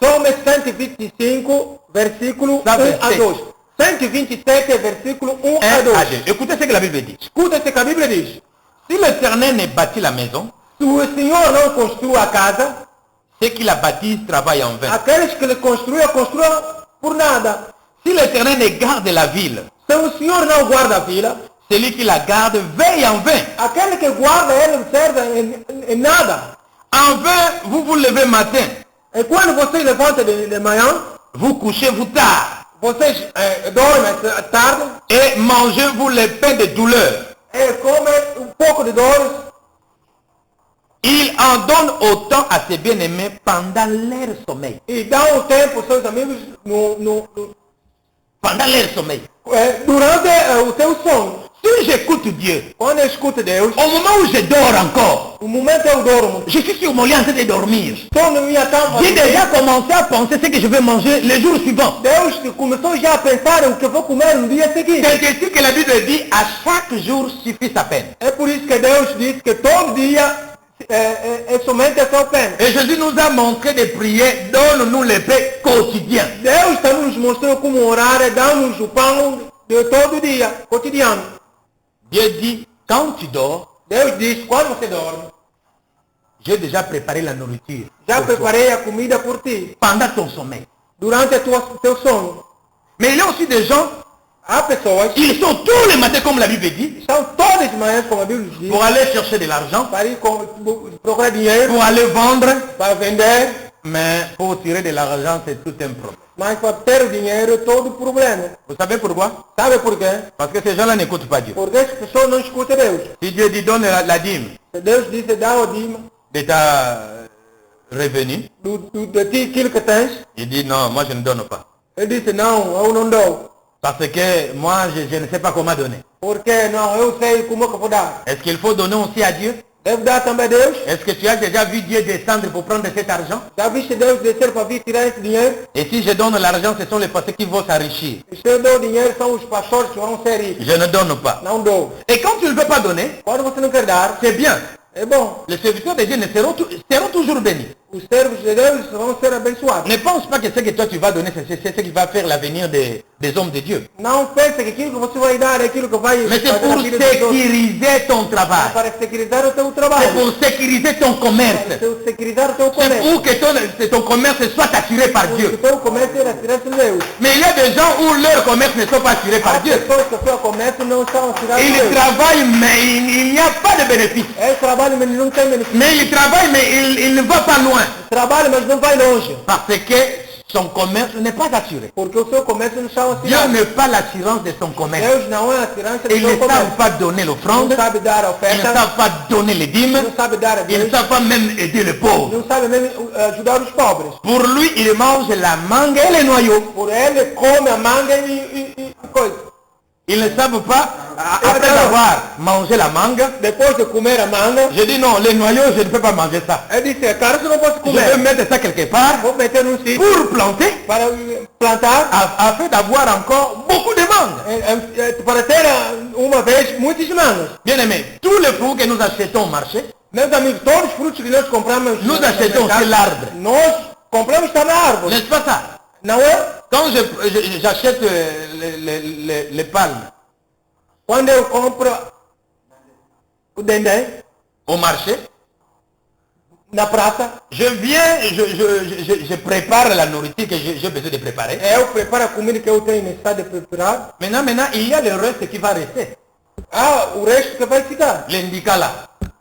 Salmo 125, versículo 1 a 2. 127, versículo 1 a 2. 1 à 2. Écoutez ce que la Bible dit. Escuta ce que a Bíblia diz. Si l'Éternel ne bâtit la maison, Se o Senhor não construiu a casa, ceux qui la bâtissent travaillent en vain. aqueles que lhe construíram por nada. Si l'Éternel ne garde la ville, Se o Senhor não guarda a vila, celui qui la garde veille en vain. aquele que guarda ele não serve em nada. En vain, vous vous levez matin, E quando vocês levantam de manhã, vous couchez vous tard, vocês dormem tarde et mangez vous les pains de douleur. e comem pouco de dores. Il en donne autant à ses bien-aimés pendant leur sommeil. E dão o tempo aos seus amigos Pendant leur sommeil. durante o seu sono. Si j'écoute Dieu, Quando eu escuto Deus, au moment où je dors encore, o momento eu durmo. je suis sur mon lit en train de dormir. Estou na minha cama. J'ai déjà commencé à penser ce que je vais manger le jour suivant. Deus começou já a pensar o que eu vou comer no dia seguinte. C'est ainsi que la Bible dit, à chaque jour suffit sa peine. É por isso que Deus diz que todo dia é somente a sua pena. Et Jésus nous a montré de prier, donne-nous le pain quotidien. Deus também nos mostrou como orar e dá-nos o pão de todo dia, cotidiano. Dieu dit, quand tu dors, Deus diz, quando você dorme, j'ai déjà préparé la nourriture. já pour toi. preparei a comida por ti, Pendant ton sommeil. durante teu sono. Mais il y a aussi des gens, Há pessoas que ils sont tous les matins, comme la Bible dit, estão todas as manhãs, como a Bíblia diz, pour aller chercher de l'argent, para ir procurar dinheiro, pour aller vendre, para vender, mais pour tirer de l'argent, c'est tout un problème. mas para ter o dinheiro é todo problema. Vous savez pourquoi? Sabe por quê? Parce que ces gens-là n'écoutent pas Dieu. Porque as pessoas não escutam Deus. Si Dieu dit donne la dîme Se Deus diz, dá o dima de ta revenu, de ti aquilo que tens, il dit non, moi je ne donne pas. ele disse, não, eu não dou. Parce que moi je ne sais pas comment donner. Porque não, eu sei como é que eu vou dar. Est-ce qu'il faut donner aussi à Dieu? Devo dar também a Deus. Est-ce que tu as déjà vu Dieu descendre pour prendre cet argent? Já viste Deus descer para vir tirar esse dinheiro? Et si je donne l'argent, ce sont les pasteurs qui vont s'enrichir. E se eu dou dinheiro, são os pastores que vão ser ricos. Je ne donne pas. Não dou. Et quand tu ne veux pas donner, Quando você não quer dar, c'est bien. é bom. Les serviteurs de Dieu seront toujours bénis. Os servos de Deus vão ser abençoados. Ne pense pas que ce que toi tu vas donner, c'est ce qui va faire l'avenir des hommes de Dieu. Não pense que aquilo que você vai dar é aquilo que vai Mais c'est fazer a pour vida dos outros. sécuriser ton É travail. para securizar o teu C'est trabalho. pour sécuriser ton commerce. Para securizar o teu C'est comércio. pour que ton commerce soit assuré par Porque o Dieu. teu comércio é assinado por Deus. Mais il y a des gens où leur commerce ne sont pas assurés Há par Dieu. pessoas que o seu comércio não estão assinados por Ils Deus. travaillent, mais il n'y a pas de bénéfice. Eles trabalham, mas não tem benefício. Mais ils travaillent, mais il ne va pas loin. Trabalham, mas não vai longe. Parce que son commerce n'est pas assuré. Porque o seu comércio não está Dieu assinado. n'est pas l'assurance de son commerce. Deus não é a assinança do Ils seu ne savent comércio. pas donner l'offrande. Não sabe dar a Ils ne oferta. savent pas donner les dîmes. Não sabe dar a Ils ne Deus. savent pas même aider les pauvres. Não sabe mesmo ajudar os pobres. Pour lui, il mange la mangue et les noyaux. Por ele come a manga e coisa. Ils ne savent pas, après avoir mangé la mangue, Depois de comer a manga, je dis non, les noyaux, je ne peux pas manger ça. ele disse, é claro que eu não posso Je vais comer. mettre ça quelque part Vou meter num sítio pour planter, para plantar, afin d'avoir encore beaucoup de mangues. para ter uma vez muitos mangas. Bien aimé, tous les fruits que nous achetons au marché, Meus amigos, todos os frutos que nós compramos nous no achetons mercado, sur l'arbre. nós compramos está na árvore. N'est-ce pas ça? Não é? Quand j'achète les palmes Quando eu compro o dendê au marché, na praça, je viens, je prépare la nourriture que j'ai besoin de préparer. eu preparo a comida que eu tenho necessidade de preparar. Maintenant, il y a le reste qui va rester. Ah, o resto que vai ficar. L'indicat là.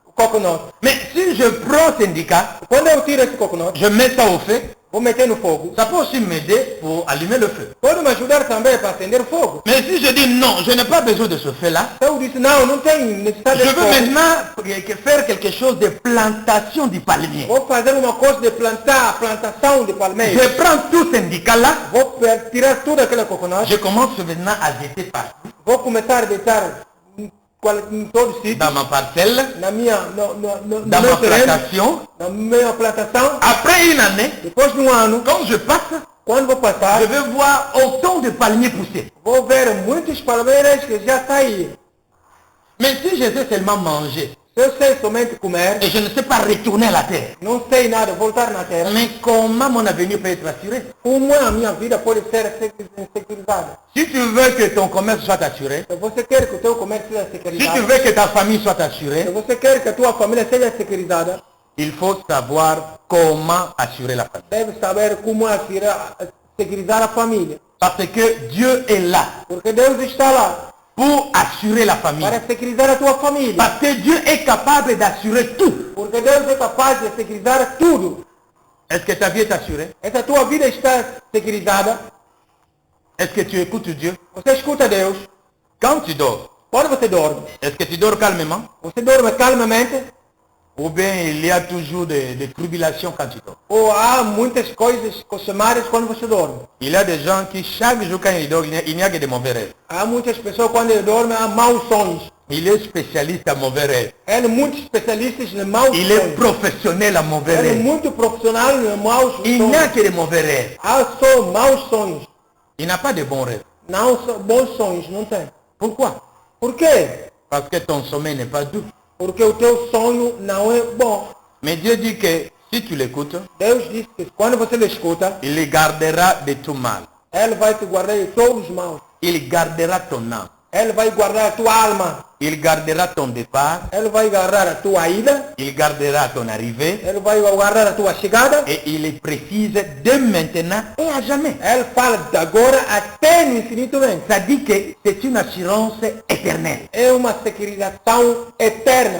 O coconut. Mais si je prends cet indicat, Quando eu tiro esse coconut, je mets ça au feu, vou meter no fogo. ça peut aussi m'aider pour allumer le feu. Pode me ajudar também para acender o fogo. Mais si je dis non, je n'ai pas besoin de ce feu-là, Se eu disse, não, não tenho necessidade je de veux fogo. maintenant faire quelque chose de plantation du palmier. Vou fazer uma coisa de plantação de palmeiras. Je prends tout cet indicat-là, Vou tirar tudo aquele coconut. je commence maintenant à jeter partout Vou começar a deitar em todos os sítios. dans ma parcelle, Na minha, no dans meu ma terreno, plantation. na minha plantação. Après une année, Depois de um ano, quand je passe, quando vou passar, je vais voir autant de palmiers pousser. vou ver muitas palmeiras que já saíram. Mais si je sais seulement manger Se eu sei somente comer, et je ne sais pas retourner à la terre, não sei nada, voltar na terra, mais comment mon avenir peut être assuré? como a minha vida pode ser securizada? Si tu veux que ton commerce soit assuré, Se você quer que o teu comércio seja si tu securizado, veux que ta famille soit se assurée, você quer que a tua família seja securizada, il faut savoir comment assurer la famille. deve saber como securizar a família. Parce que Dieu est là Porque Deus está lá pour assurer la famille. para securizar a tua família. Parce que Dieu est capable d'assurer tout. Porque Deus é capaz de securizar tudo. Est-ce que ta vie est assurée? Essa tua vida está securizada. Est-ce que tu écoutes Dieu? Você escuta Deus. Quand tu dors, Quando você dorme, est-ce que tu dors calmement? você dorme calmamente Ou bien il y a toujours des tribulations quand tu dors? ou há muitas coisas costumárias quando você dorme? Il y a des gens qui, chaque jour quand ils dorment, il n'y a que des mauvais rêves. Há muitas pessoas quando ele dorme há maus sonhos. Il est spécialiste à mauvais rêves. Ele é muito especialista em maus Il est sonhos. professionnel à mauvais Ele é rêves. muito profissional em maus Il n'y a sonhos. que des mauvais rêves. Há só maus sonhos. Il n'a pas de bons rêves. Não são bons sonhos, não tem. Pourquoi? Por quê? Parce que ton sommeil n'est pas doux. Porque o teu sonho não é bom. Mais Dieu dit que si tu l'écoutes, Deus diz que quando você o escuta, il les gardera de tout mal. Ele vai te guardar de todos os maus. Il gardera ton âme. Ele vai guardar a tua alma. Il gardera ton départ. Ele vai guardar a tua ida. Il gardera ton arrivée. Ele vai guardar a tua chegada. Et il est précise de maintenant et à jamais. Ele fala de agora até no infinito vem. Ça dit que c'est une assurance éternelle. É uma securização eterna.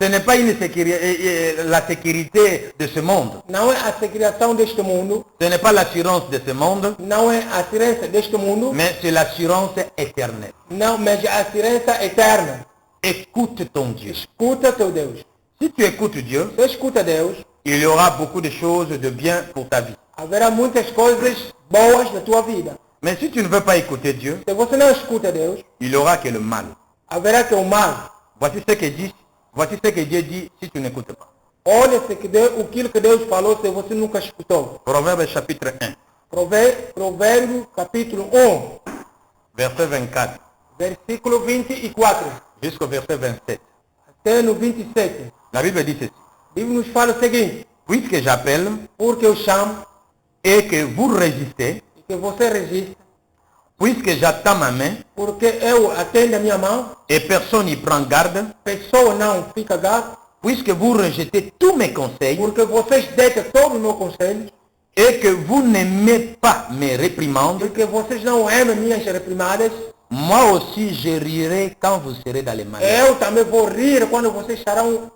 Ce n'est pas la sécurité de ce monde. Não é a securização deste mundo. Ce n'est pas l'assurance de ce monde, Não é a segurança deste mundo. mais c'est l'assurance éternelle. Não, mas a segurança eterna. Écoute ton Dieu. Escuta teu Deus. Si tu écoutes Dieu, Se escuta Deus, il y aura beaucoup de choses de bien pour ta vie. haverá muitas coisas boas na tua vida. Mais si tu ne veux pas écouter Dieu, Se você não escuta Deus, il n'y aura que le mal. haverá que o mal. Voici ce que Dieu dit si tu n'écoutes pas. Olha aquilo que Deus falou se você nunca escutou. Proverbe chapitre 1, Provérbio capítulo 1, verset 24 versículo 24, jusqu'au verset 27. até no 27. La Bible dit ceci. A Bíblia nos fala o seguinte: puisque j'appelle porque eu chamo et que vous résistez, e que você resiste, puisque j'attends ma main porque eu atendo a minha mão, et personne n'y prend garde, pessoa não fica gato, puisque vous rejetez tous mes conseils porque vocês deitam todo o meu conselho, et que vous n'aimez pas mes réprimandes, porque vocês não amam minhas reprimadas, moi aussi je rirai quand vous serez dans les malheurs. eu também vou rir quando vocês estarão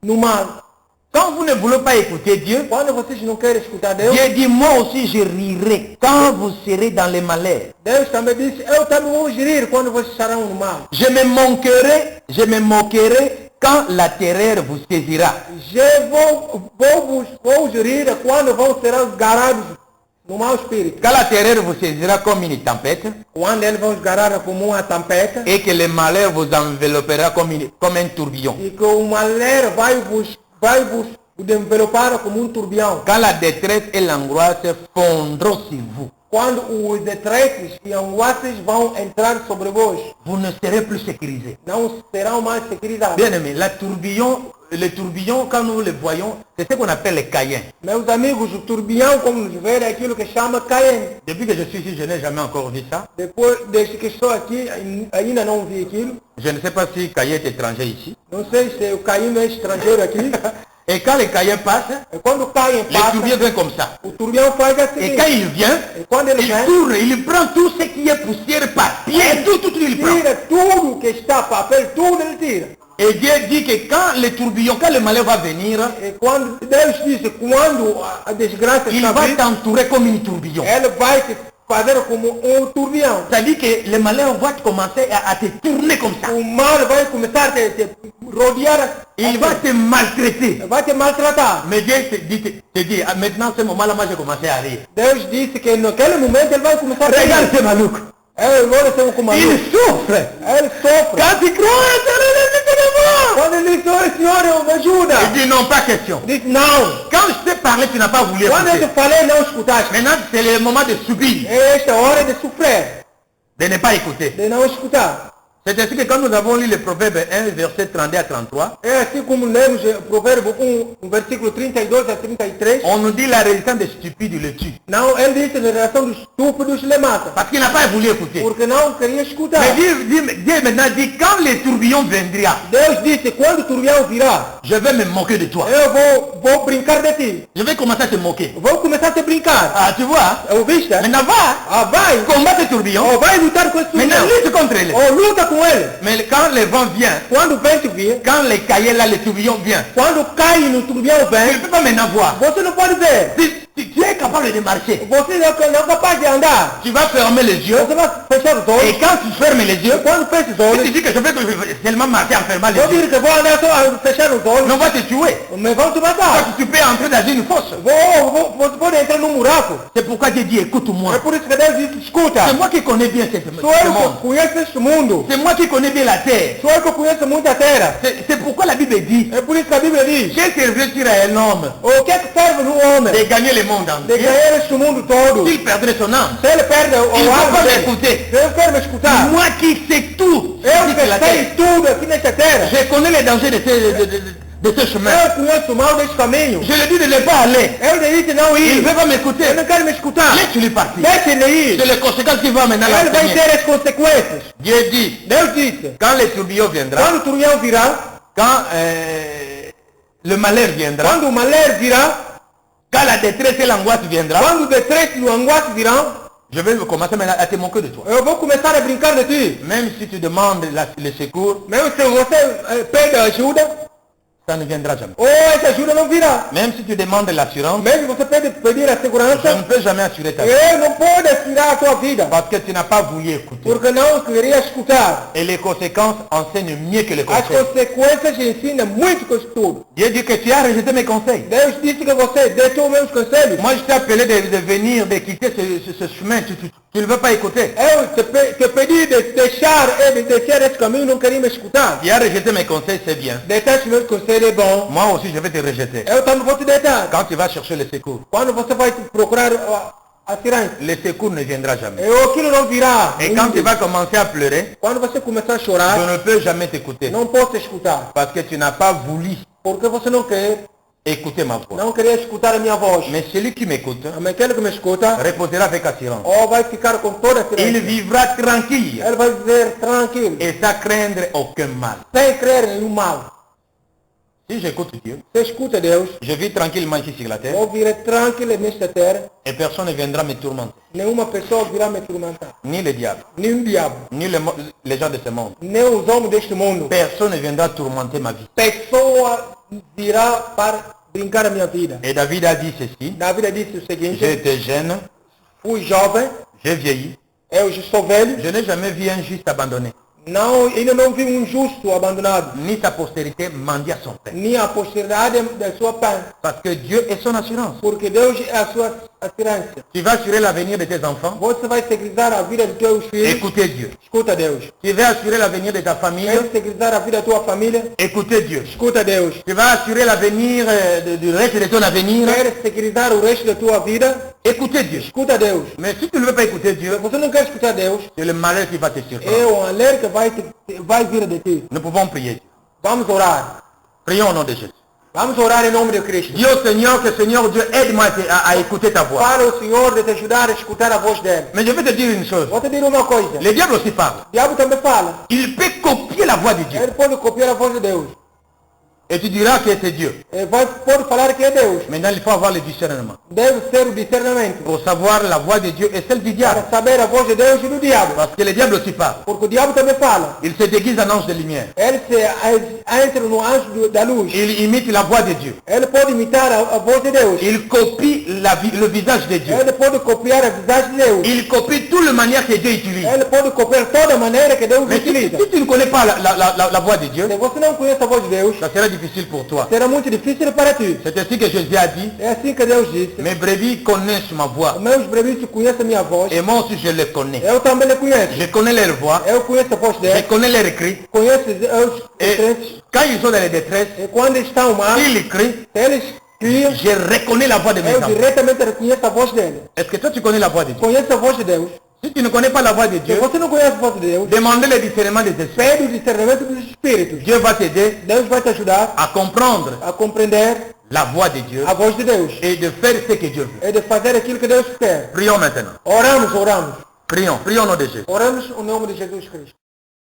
no mal. Quand vous ne voulez pas écouter Dieu, Quando vocês não querem escutar Deus, Dieu dit moi aussi je rirai quand vous serez dans les malheurs. Deus também disse, eu também vou rir quando vocês estarão no mal. Je me moquerai quand la terreur vous saisira. Vou rir quando vão ser agarrados no mau espírito. Quand la terreur vous saisira comme une tempête Quando eles vão esgarar como uma tempesta et que le malheur vous enveloppera comme un tourbillon. e que o malher vai vos envelopar como um turbião. Quand la détresse et l'angoisse fondront sur vous, Quando os detretes e angoisses vão entrar sobre vós, vous ne serez plus sécurisés. não serão mais securizados. Bien aimé, le tourbillon, quand nous le voyons, c'est ce qu'on appelle les caïens. Meus amigos, o turbião, como nos ver, é aquilo que chama Caim. Depuis que je suis ici, je n'ai jamais encore vu ça. Depois, desde que estou aqui, ainda não vi aquilo. Je ne sais pas si Caïn est étranger ici. Não sei se o Caim é estrangeiro aqui. Et quand les caïens passent, E quando o Caim le tourbillon passa, vient comme ça. o turbião faz Et assim. quand il vient, E quando ele il vem, tourne, il prend tout ce qui est poussière, papier, tout il prend. tira tudo que está papel, tudo ele tira. Et Dieu dit que quand le tourbillon, quand le malheur va venir, E quando Deus disse, quando a desgraça il está va vindo, t'entourer comme une tourbillon. ele vai te fazer como um turbião. C'est-à-dire que le malheur va commencer à te tourner comme ça. O mal vai começar a te rodear, Il va te maltraiter. vai te maltratar. Mais Dieu te dit, ah, maintenant ce moment-là, moi j'ai commencé à rire. Deus disse que naquele momento ele vai começar a Regarde rir. ce maluco. Olha só como Il souffre. ele sofre. Quand il croit, Quando ele disse, oi Senhor, me ajuda. il dit non, pas question. Diz, não. Quand je t'ai parlé, tu n'as pas voulu Quando eu te écouter. falei, não escutaste. Maintenant, c'est le moment de subir, Esta hora de sofrer, de ne pas écouter. de não escutar. C'est ainsi que quand nous avons lu le Proverbe 1, verset 32 à 33, É assim como lemos Provérbio 1, versículo 32 a 33. on nous dit la résistance des stupides le tue. Não, ele disse a geração dos estúpidos le mata. Parce qu'il n'a pas voulu écouter. Porque não queria escutar. Mais Dieu maintenant dit, quand les tourbillons viendront, Deus disse, quando o turbião virá, je vais me moquer de toi. eu vou brincar de ti. Je vais commencer à te moquer. Vou começar a te brincar. Ah, tu vois? Ouviste? Maintenant va, Ah, vai. combattre les tourbillons. Oh, vai lutar com esse Maintenant turbião. lutte contre elles. Oh, luta com ele. Mais quand le vent vient, Quando o vento vir, quand les cahiers là, les tourbillons viennent, quando cai no turbião tu ne vem, peux pas maintenant voir. você não pode ver. Tu es capable de marcher. Você não é capaz de andar. Tu vas fermer les yeux. Você vai fechar os olhos. Et quand tu fermes les yeux, Quando fecha os tu olhos, te dis que je vais seulement marcher en fermant les vou yeux. dizer que vou andar só a fechar os olhos. Mais on va te tuer. Me vão te Parce matar. que tu peux entrer dans une fosse. Você pode entrar num buraco. C'est pourquoi Dieu dit, écoute-moi. É por isso que Deus disse, escuta. C'est moi qui connais bien ce Sou eu monde. que conheço este mundo. C'est moi qui connais bien la terre. Sou eu que conheço muito a terra. C'est pourquoi la Bible dit, É por isso que a Bíblia diz, quel servir à un homme o que é que serve no homem? de gagner le monde De entier ganhar este mundo todo. s'il perdrait son âme? Se ele perde o Il ne faut alma pas dele, m'écouter. eu quero me escutar. Moi qui sais tout Eu sur la que sei terre, tudo aqui nesta terra. je connais les dangers de ce chemin. Eu conheço o mal deste caminho. Je lui dis de ne pas aller. Eu lhe disse não Il ir. ne veut pas m'écouter. Eu não quero me escutar. Laisse-lui partir. Deixa ele ir. C'est les conséquences qui vont maintenant Ele vai l'enseigner. ter as consequências. Dieu dit, Deus disse, quand les tourbillons viendront, quando o turbião virá, quand le malheur viendra, quando o malher virá, quand la détresse et l'angoisse viendra, quando o detrete e o angoisse virão, je vais commencer maintenant à te moquer de toi. eu vou começar a brincar de ti. Même si tu demandes le secours, Mesmo se você pede ajuda, ça ne viendra jamais. ou essa ajuda não virá. Même si tu demandes l'assurance, Mesmo você pedir a je segurança, ne peux jamais assurer ta vie. eu não pode tirar a tua vida. Parce que tu n'as pas voulu écouter. Porque não queria escutar. Et les conséquences enseignent mieux que les As conseils. consequências ensinam muito com tudo. Dieu dit que tu as rejeté mes conseils. Deus disse que você deixou meus conselhos. Moi, je t'ai appelé de venir, de quitter ce chemin. Tu ne veux pas écouter. Eu te pedi de deixar esse caminho, não queria me escutar. Tu as rejeté mes conseils, c'est bien. Deixaste meus conselhos, é bom. Moi aussi, je vais te rejeter. Eu também vou te deitar. Quand tu vas chercher le secours, Quando você vai procurar assurância. le secours ne viendra jamais. E aquilo não virá. Et quand tu vas commencer à pleurer, Quando você começar a je chorar, ne peux jamais t'écouter. não posso escutar. Parce que tu n'as pas voulu Porque você não quer, écouter ma voix. não querer escutar a minha voz. Mais celui qui m'écoute Mas aquele que me escuta, reposera avec assurance. ou vai ficar com toda a Il assurância. vivra tranquille Ele vai viver tranquilo, et sans craindre aucun mal. sem crer em nenhum mal. Si j'écoute Dieu, Você escuta Deus, je vis tranquillement ici sur la terre eu virei tranquilo nesta terra, et personne ne viendra me tourmenter. nenhuma pessoa virá me turmentar. Ni le diable, Nem diabo, ni les gens de ce monde. nem os homens deste mundo. Personne ne viendra tourmenter ma vie. Pessoa virá para brincar a minha vida. Et David a dit ceci, Davi disse o seguinte: j'étais jeune, fui jovem, j'ai vieilli, eu já sou velho, je n'ai jamais vu un juste abandonné, não, ainda não vi um justo abandonado, ni sa postérité mendier à son père. nem a posteridade da sua pai, Parce que Dieu est son assurance. porque Deus é a sua assurância. Tu vas assurer l'avenir de tes enfants, Você vai segurizar a vida dos teus filhos, écoutez Dieu. escuta Deus. Tu vas assurer l'avenir de ta famille, Quer segurizar a vida da tua família, écoutez Dieu. escuta Deus. Tu vas assurer l'avenir du reste de ton avenir, Quer segurizar o resto da tua vida, écoutez Dieu. escuta Deus. Mais si tu ne veux pas écouter Dieu, Você não quer escutar Deus, c'est le malheur qui va te é surprendre. um alerta que vai vir de ti. Nous pouvons prier. Vamos orar. Prions au nom de Jésus. Vamos orar em nome de Cristo. Dis au Seigneur que Seigneur Dieu, aide-moi à écouter ta voix. Para o Senhor de te ajudar a escutar a voz dele. Mais je vais te dire une chose. Vou te dizer uma coisa. Le diable aussi parle. O diabo também fala. Il peut copier la voix de Dieu. Ele pode copiar a voz de Deus. Et tu diras que c'est Dieu. Pode falar que é Deus. Maintenant, il faut avoir le discernement. Deve ser o discernimento. Pour savoir la voix de Dieu et celle du diable. Para saber a voz de Deus e do diabo. Parce que le diable aussi parle. Porque o diabo também fala. Il se déguise en ange de lumière. Ele entra no anjo da luz. Il imite la voix de Dieu. Ele pode imitar a voz de Deus. Il copie le visage de Dieu. Ele pode copiar a visagem de Deus. Il copie toute la manière que Dieu utilise. Ele pode copiar toda a maneira que Deus Mais si utiliza. tu ne connais pas la voix de Dieu, Se você não conhece a voz de Deus, ça sera difficile pour toi. será muito difícil para ti. C'est ainsi que Jésus a dit, É assim que Deus disse. mes brebis connaissent ma voix. Meus brevitos conhecem a minha voz. Et moi aussi je les connais. Eu também lhe conheço. Je connais leur voix. Eu conheço a voz Je dele. connais leur cri. Conheço os Et crentes. quand ils sont dans la détresse, E quando estão mal, s'ils crient, eles criam. je reconnais la voix de mes Eu enfants. diretamente reconheço a voz dele. Est-ce que toi tu connais la voix de Dieu? Conheço a voz de Deus. Si tu ne connais pas la voix de Se Dieu, você não conhece a voz de Deus, demandez le discernement des esprits. pede o discernimento dos espíritos. Dieu va t'aider Deus vai te ajudar à comprendre a compreender la voix de Dieu a voz de Deus. et de faire ce que Dieu veut. É de fazer aquilo que Deus quer. Prions maintenant. Oramos, oramos. Prions au nom de Jésus. Oramos o nome de Jesus Cristo.